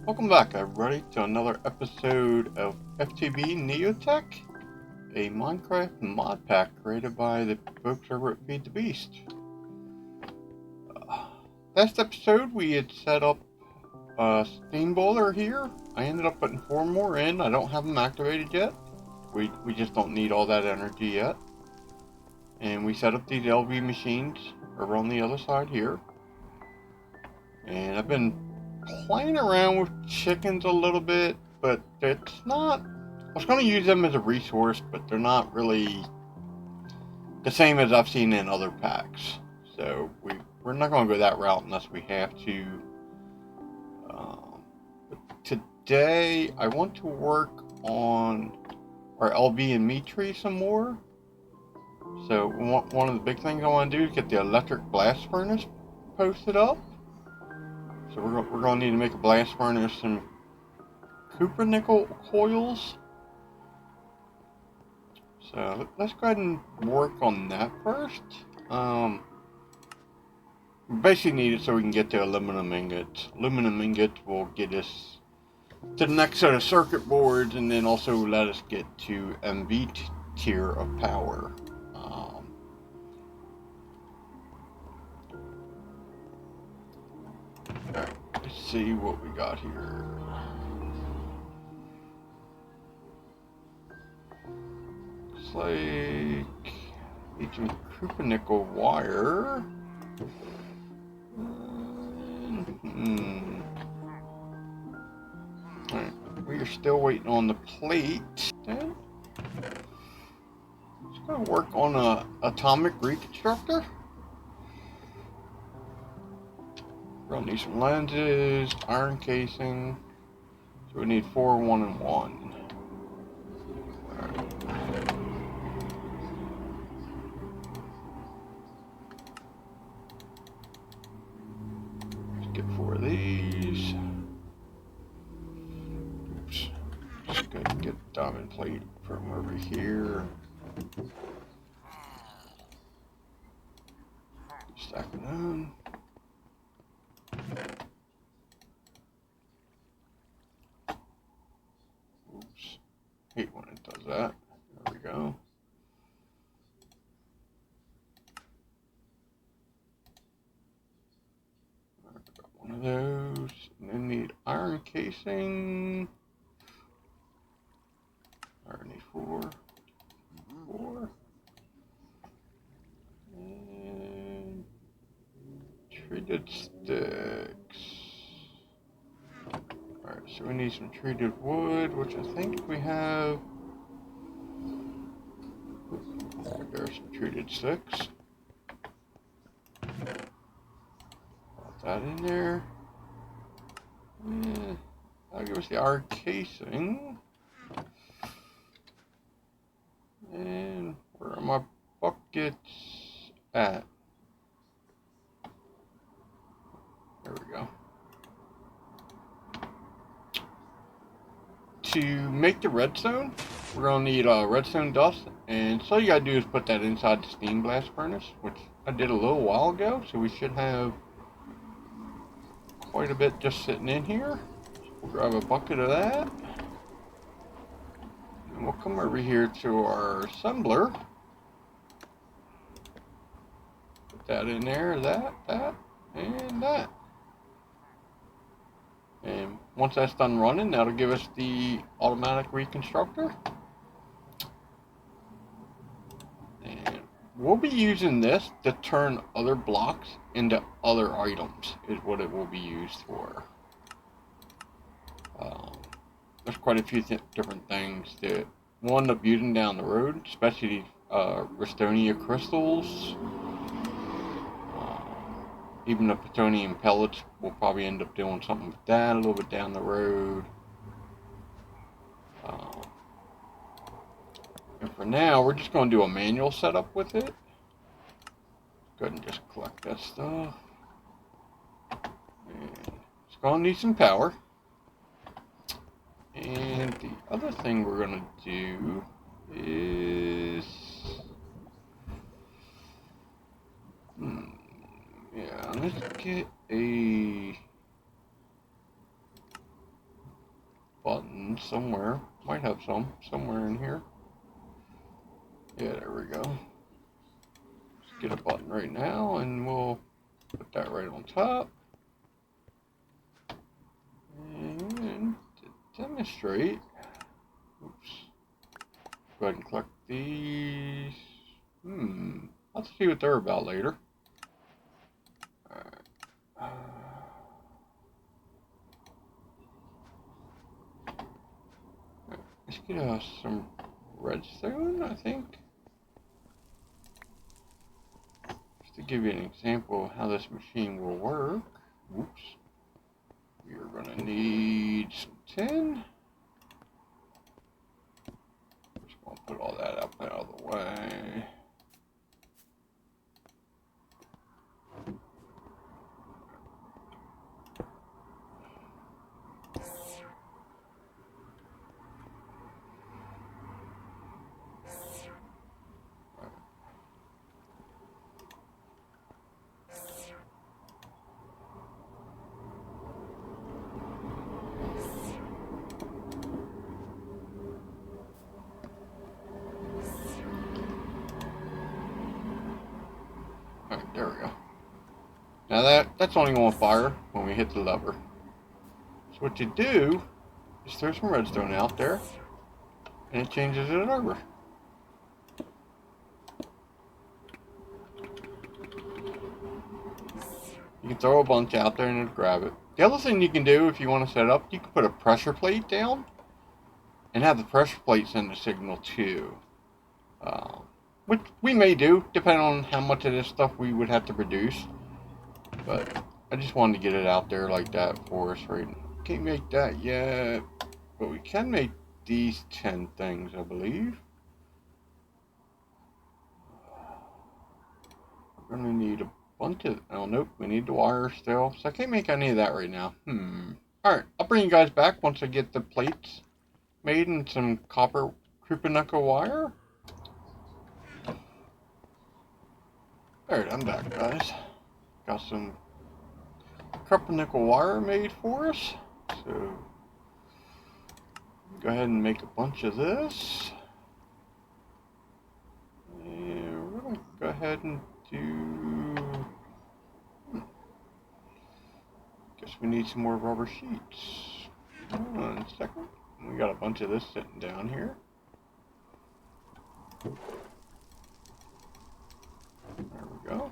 Welcome back, everybody, to another episode of FTB NeoTech, a Minecraft mod pack created by the folks over at Feed the Beast. Last episode, we had set up a steam boiler here. I ended up putting 4 more in. I don't have them activated yet. We just don't need all that energy yet. And we set up these LV machines over on the other side here. And I've been playing around with chickens a little bit, but it's not. I was going to use them as a resource, but they're not really the same as I've seen in other packs. So we're not going to go that route unless we have to. But today I want to work on our LV and meat tree some more. So one of the big things I want to do is get the electric blast furnace posted up. So we're going to need to make a blast furnace and copper nickel coils. So let's go ahead and work on that first. We basically need it so we can get the aluminum ingots. Aluminum ingots will get us to the next set of circuit boards, and then also let us get to MV tier of power. Alright, let's see what we got here. Looks like need some copper nickel wire. Alright, we are still waiting on the plate. Then let's go work on a atomic reconstructor. We're gonna need some lenses, iron casing. So we need 4, 1, and 1. Alright. Let's get 4 of these. Oops. Just go ahead and get the diamond plate from over here. Stack it on. Oops. Hate when it does that. There we go. I've got one of those. And then need iron casing. I need 4. 4. And treated sticks. Alright, so we need some treated wood, which I think we have. There's some treated sticks. Put that in there. Yeah, that'll give us the iron casing. And where are my buckets at? There we go. To make the redstone, we're going to need redstone dust, and so all you got to do is put that inside the steam blast furnace, which I did a little while ago, so we should have quite a bit just sitting in here. We'll grab a bucket of that, and we'll come over here to our assembler. Put that in there, that, and that. And once that's done running, that'll give us the automatic reconstructor. And we'll be using this to turn other blocks into other items, is what it will be used for. There's quite a few different things that we'll end up using down the road, especially Restonia crystals. Even the plutonium pellets, we'll probably end up doing something with that a little bit down the road. And for now, we're just going to do a manual setup with it. Go ahead and just collect that stuff. And it's going to need some power. And the other thing we're going to do is... Yeah, let's get a buttons somewhere. Might have some somewhere in here. Yeah, there we go. Let's get a button right now, and we'll put that right on top. And to demonstrate, oops. Go ahead and collect these. I'll have to see what they're about later. Alright. Let's get some redstone, I think. Just to give you an example of how this machine will work. Oops. We're going to need some tin. Just going to put all that up out of the way. Alright, there we go. Now that's only going to fire when we hit the lever. So what you do is throw some redstone out there, and it changes it over. You can throw a bunch out there and it'll grab it. The other thing you can do if you want to set it up, you can put a pressure plate down and have the pressure plate send the signal too. Which we may do, depending on how much of this stuff we would have to produce. But I just wanted to get it out there like that for us right now. Can't make that yet, but we can make these 10 things, I believe. We're gonna need a bunch of, oh nope, we need the wire still. So I can't make any of that right now. Alright, I'll bring you guys back once I get the plates made and some copper nickel wire. Alright, I'm back, guys. Got some copper nickel wire made for us. So go ahead and make a bunch of this. And we're gonna go ahead and do, guess we need some more rubber sheets. Hold on a second. We got a bunch of this sitting down here. There we go.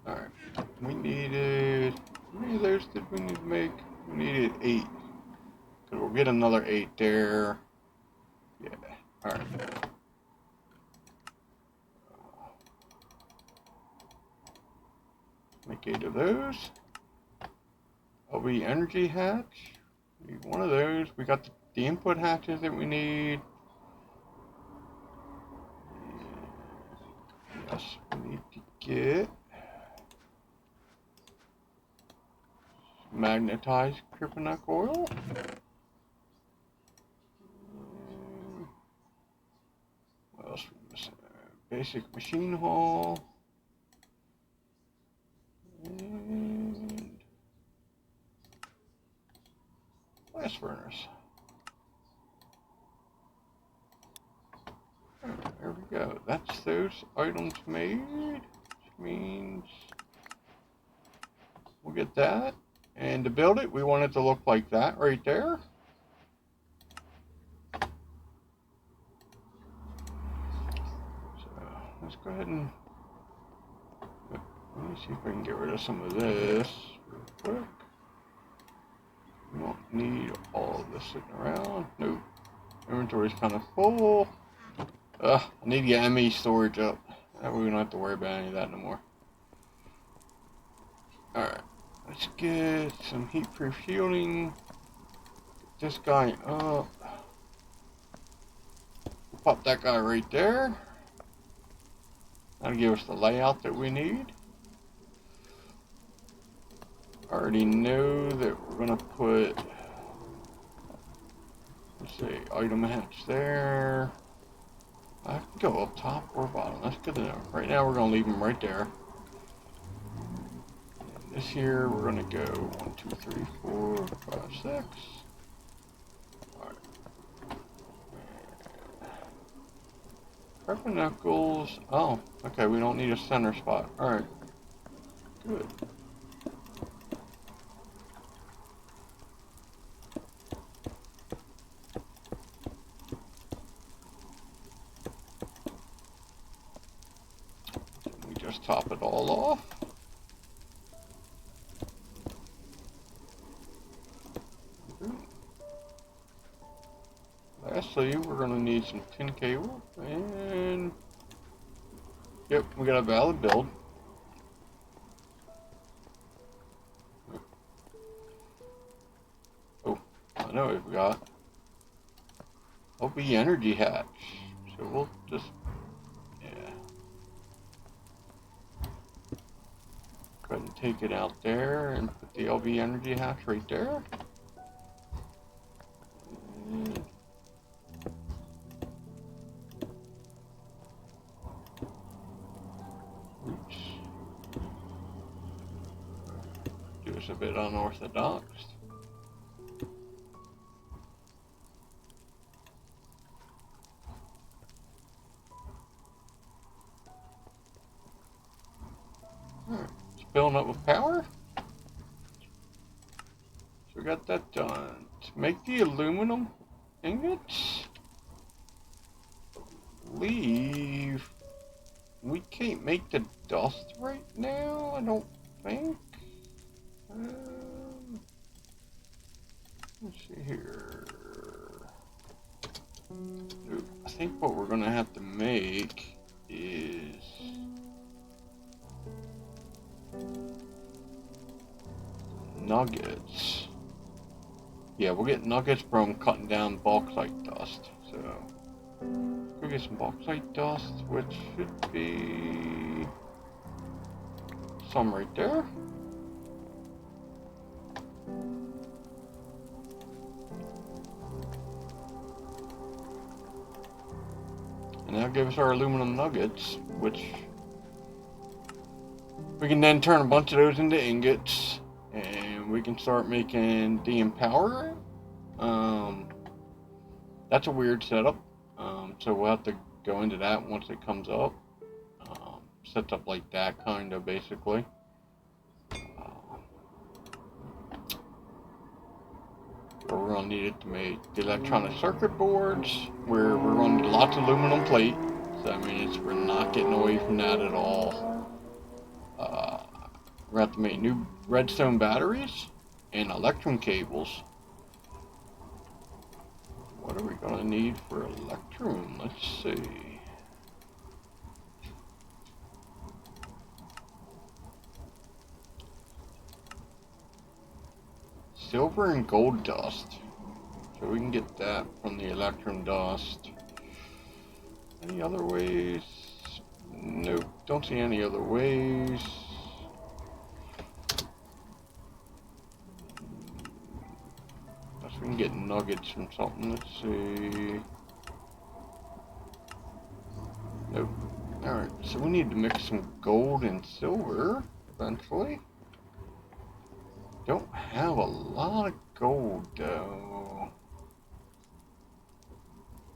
Alright, we needed, how many of those did we need to make? We needed 8. So we'll get another 8 there. Yeah, alright. Make 8 of those. LB energy hatch. Need one of those. We got the input hatches that we need. Yes, we need to get magnetized kryptonite oil. What else we missing? Basic machine hull. And blast furnace. There we go. That's those items made, which means we'll get that. And to build it, we want it to look like that right there. So let's go ahead and, let me see if I can get rid of some of this real quick. We don't need all of this sitting around. Nope. Inventory's kind of full. I need to get ME storage up. That way we don't have to worry about any of that no more. Alright. Let's get some heat-proof shielding. Get this guy up. Pop that guy right there. That'll give us the layout that we need. I already know that we're gonna put, let's see, item hatch there. I can go up top or bottom, that's good enough. Right now we're gonna leave them right there. And this here, we're gonna go 1, 2, 3, 4, 5, 6. Alright. Purple knuckles, oh, okay, we don't need a center spot. Alright, good. Just top it all off. Lastly, we're going to need some tin cable, and yep, we got a valid build. Oh, I know what we got. LB energy hatch. So we'll just, yeah. Go ahead and take it out there and put the LB energy hatch right there. And oops. Do us a bit unorthodox. Alright, it's filling up with power. So we got that done. To make the aluminum ingots, I believe we can't make the dust right now, I don't think. Let's see here. I think what we're gonna have to make is nuggets. Yeah, we'll get nuggets from cutting down bauxite dust. So let's go get some bauxite dust, which should be some right there. And that'll give us our aluminum nuggets, which we can then turn a bunch of those into ingots, and we can start making the empower. That's a weird setup, so we'll have to go into that once it comes up. Sets up like that, kind of, basically. But we're going to need it to make the electronic circuit boards, where we're going to need lots of aluminum plate. So, I mean, we're not getting away from that at all. We're going to have to make new redstone batteries and electrum cables. What are we going to need for electrum? Let's see. Silver and gold dust. So we can get that from the electrum dust. Any other ways? Nope, don't see any other ways. Unless we can get nuggets from something. Let's see. Nope. Alright, so we need to mix some gold and silver eventually. Don't have a lot of gold though.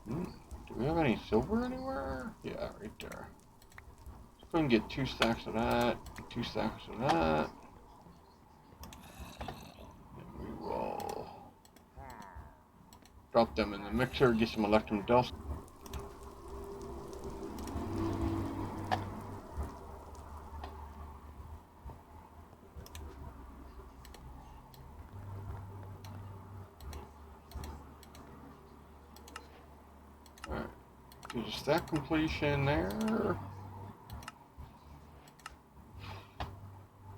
Do we have any silver anywhere? Yeah, right there. Let's go and get 2 stacks of that, 2 stacks of that. And we will drop them in the mixer, get some electrum dust. Do the stack completion there.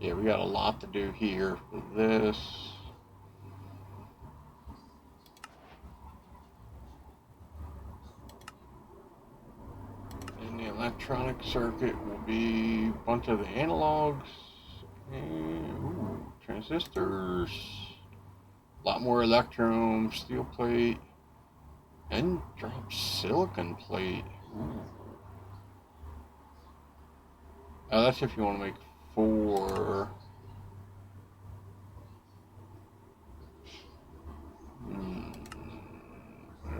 Yeah, we got a lot to do here for this. And the electronic circuit will be a bunch of the analogs. And, ooh, transistors, a lot more electrum, steel plate, and drop silicon plate. Ooh. That's if you want to make 4.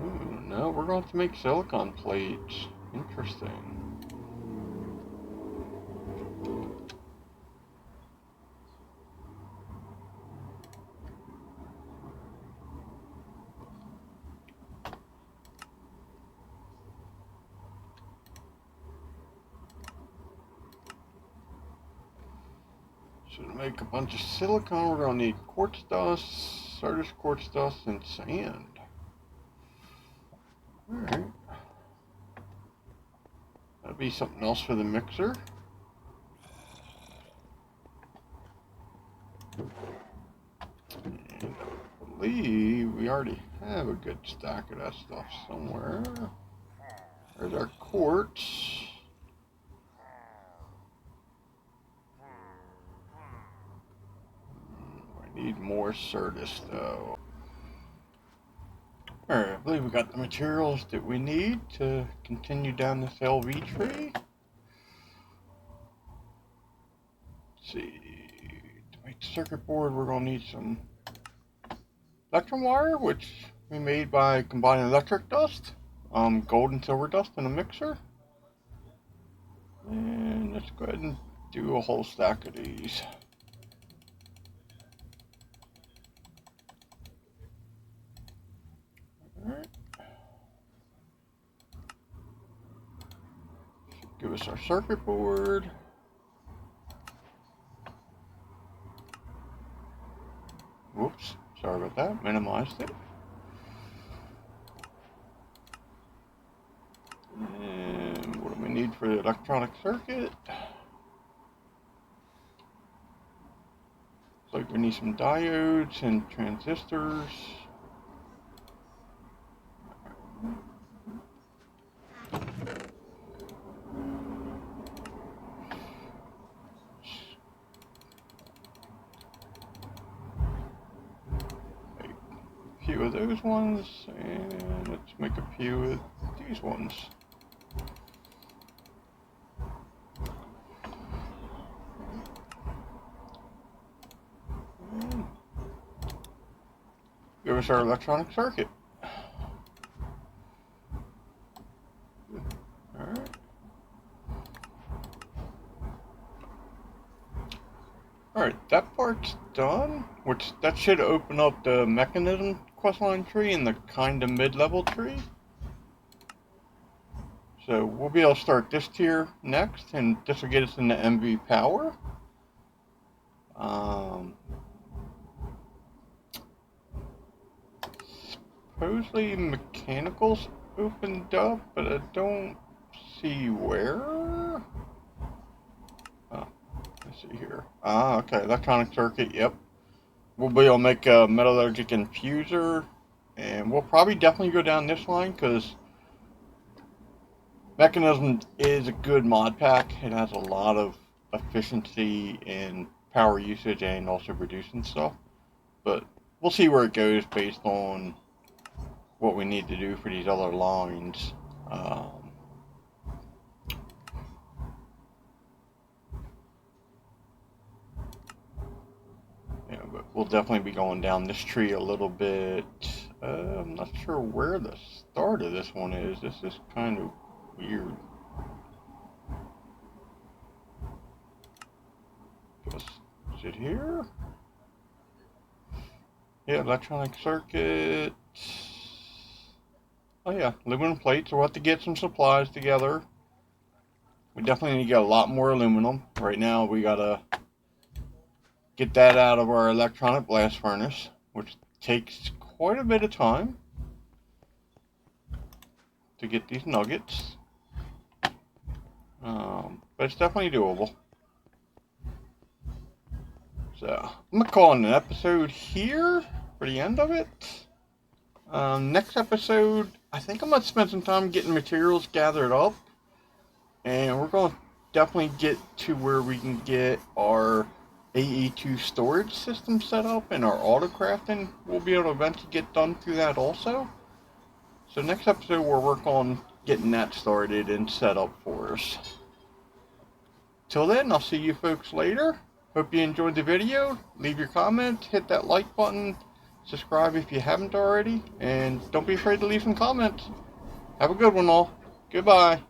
Ooh, no, we're going to make silicon plates. Interesting. So to make a bunch of silicon, we're going to need quartz dust, Sardis quartz dust, and sand. Alright. That'll be something else for the mixer. And I believe we already have a good stack of that stuff somewhere. There's our quartz. I need more Sardis though. Alright, I believe we got the materials that we need to continue down this LV tree. Let's see. To make the circuit board, we're going to need some electrum wire, which we made by combining electric dust, gold and silver dust in a mixer. And let's go ahead and do a whole stack of these. Alright. Give us our circuit board. Whoops, sorry about that, minimized it. And what do we need for the electronic circuit? Looks like we need some diodes and transistors. A few of those ones, and let's make a few of these ones. And give us our electronic circuit. Alright. Alright, that part's done, which that should open up the mechanism questline tree and the kind of mid-level tree. So we'll be able to start this tier next, and this will get us into MV power. Supposedly mechanicals opened up, but I don't see where. Oh, let's see here. Ah, okay, electronic circuit, yep. We'll be able to make a metallurgic infuser, and we'll probably definitely go down this line because mechanism is a good mod pack. It has a lot of efficiency in power usage and also reducing stuff, but we'll see where it goes based on what we need to do for these other lines. Yeah, but we'll definitely be going down this tree a little bit. I'm not sure where the start of this one is. This is kind of weird. Is it here? Yeah, electronic circuit. Oh yeah, aluminum plates. So we'll have to get some supplies together. We definitely need to get a lot more aluminum. Right now we gotta get that out of our electronic blast furnace, which takes quite a bit of time to get these nuggets. But it's definitely doable. So I'm gonna call it an episode here for the end of it. Next episode, I think I'm gonna spend some time getting materials gathered up, and we're gonna definitely get to where we can get our AE2 storage system set up, and our autocrafting will be able to eventually get done through that also. So next episode we'll work on getting that started and set up for us. Till then, I'll see you folks later. Hope you enjoyed the video. Leave your comments, hit that like button, subscribe if you haven't already, and don't be afraid to leave some comments. Have a good one all. Goodbye.